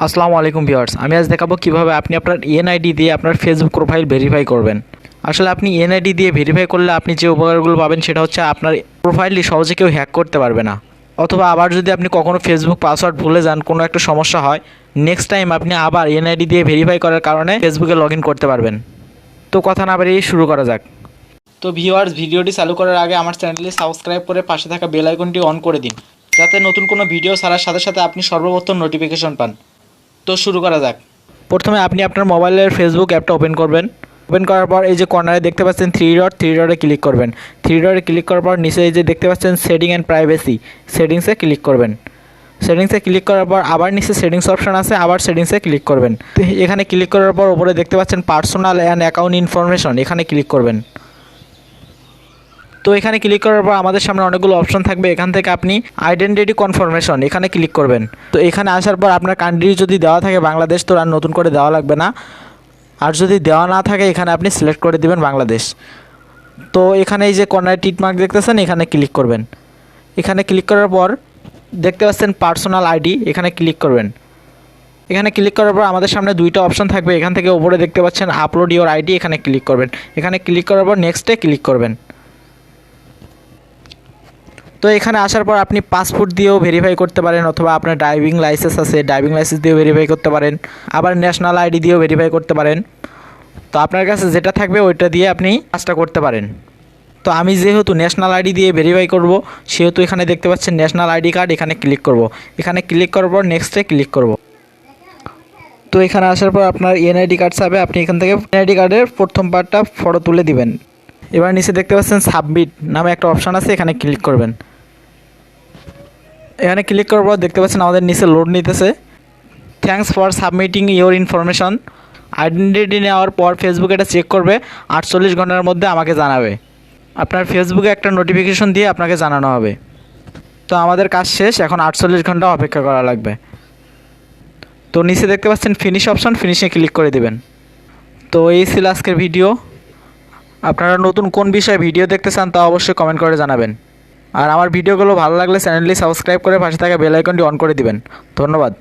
আসসালামু আলাইকুম ভিউয়ার্স, আমি আজ দেখাবো কিভাবে আপনি আপনার এনআইডি দিয়ে আপনার ফেসবুক প্রোফাইল ভেরিফাই করবেন। আসলে আপনি এনআইডি দিয়ে ভেরিফাই করলে আপনি যে উপকারগুলো পাবেন সেটা হচ্ছে আপনার প্রোফাইলটি সহজে কেউ হ্যাক করতে পারবে না। অথবা আবার যদি আপনি কখনো ফেসবুক পাসওয়ার্ড ভুলে যান, কোনো একটা সমস্যা হয়, নেক্সট টাইম আপনি আবার এনআইডি দিয়ে ভেরিফাই করার কারণে ফেসবুকে লগ ইন করতে পারবেন। তো কথা না বাড়িয়ে শুরু করা যাক। তো ভিউয়ার্স, ভিডিওটি চালু করার আগে আমার চ্যানেলটি সাবস্ক্রাইব করে পাশে থাকা বেল আইকনটি অন করে দিন, যাতে নতুন কোনো ভিডিও ছাড়ার সাথে সাথে আপনি সর্বপ্রথম নোটিফিকেশন পান। তো শুরু করা যাক। প্রথমে আপনি আপনার মোবাইলের ফেসবুক অ্যাপটা ওপেন করবেন। ওপেন করার পর এই যে কর্নারে দেখতে পাচ্ছেন থ্রি ডটে ক্লিক করবেন। থ্রি ডটে ক্লিক করার পর নিচে এই যে দেখতে পাচ্ছেন সেটিং অ্যান্ড প্রাইভেসি, সেটিংসে ক্লিক করবেন। সেটিংসে ক্লিক করার পর আবার নিচে সেটিংস অপশন আছে, আবার সেটিংসে ক্লিক করবেন। তো এখানে ক্লিক করার পর উপরে দেখতে পাচ্ছেন পার্সোনাল অ্যান্ড অ্যাকাউন্ট ইনফরমেশন, এখানে ক্লিক করবেন। তো এখানে ক্লিক করার পর আমাদের সামনে অনেকগুলো অপশন থাকবে। এখান থেকে আপনি আইডেন্টিটি কনফার্মেশন এখানে ক্লিক করবেন। তো এখানে আসার পর আপনার কান্ট্রি যদি দেওয়া থাকে বাংলাদেশ, তো আর নতুন করে দেওয়া লাগবে না। আর যদি দেওয়া না থাকে এখানে আপনি সিলেক্ট করে দিবেন বাংলাদেশ। তো এখানে এই যে কর্নারে টিক মার্ক দেখতেছেন, এখানে ক্লিক করবেন। এখানে ক্লিক করার পর দেখতে পাচ্ছেন পার্সোনাল আইডি, এখানে ক্লিক করবেন। এখানে ক্লিক করার পর আমাদের সামনে দুইটা অপশন থাকবে। এখান থেকে উপরে দেখতে পাচ্ছেন আপলোড ইওর আইডি, এখানে ক্লিক করবেন। এখানে ক্লিক করার পর নেক্সটে ক্লিক করবেন। তো এখানে আসার পর আপনি পাসপোর্ট দিয়েও ভেরিফাই করতে পারেন, অথবা আপনার ড্রাইভিং লাইসেন্স আছে, ড্রাইভিং লাইসেন্স দিয়েও ভেরিফাই করতে পারেন, আবার ন্যাশনাল আইডি দিয়েও ভেরিফাই করতে পারেন। তো আপনার কাছে যেটা থাকবে ওইটা দিয়ে আপনি কাজটা করতে পারেন। তো আমি যেহেতু ন্যাশনাল আইডি দিয়ে ভেরিফাই করব, সেহেতু এখানে দেখতে পাচ্ছেন ন্যাশনাল আইডি কার্ড, এখানে ক্লিক করব। এখানে ক্লিক করার পর নেক্সটে ক্লিক করব। তো এখানে আসার পর আপনার এনআইডি কার্ড চাবে, আপনি এখান থেকে এনআইডি কার্ডের প্রথম পার্টটা ফটো তুলে দিবেন। এবার নিচে দেখতে পাচ্ছেন সাবমিট নামে একটা অপশান আছে, এখানে ক্লিক করবেন। এখানে ক্লিক করার পর দেখতে পাচ্ছেন আমাদের নিচে লোড নিতেছে। Thanks for submitting your information. Identity নেওয়ার পর ফেসবুক এটা চেক করবে, 48 ঘন্টার মধ্যে আমাকে জানাবে। আপনার ফেসবুকে একটা নোটিফিকেশন দিয়ে আপনাকে জানানো হবে। তো আমাদের কাজ শেষ, এখন 48 ঘন্টা অপেক্ষা করা লাগবে। তো নিচে দেখতে পাচ্ছেন ফিনিশ অপশন, ফিনিশে ক্লিক করে দিবেন। তো এই ছিল আজকের ভিডিও। আপনারা নতুন কোন বিষয়ে ভিডিও দেখতে চান তা অবশ্যই কমেন্ট করে জানাবেন। আর আমার ভিডিওগুলো ভালো লাগলে চ্যানেলটি সাবস্ক্রাইব করে পাশে থাকা বেল আইকনটি অন করে দিবেন। ধন্যবাদ।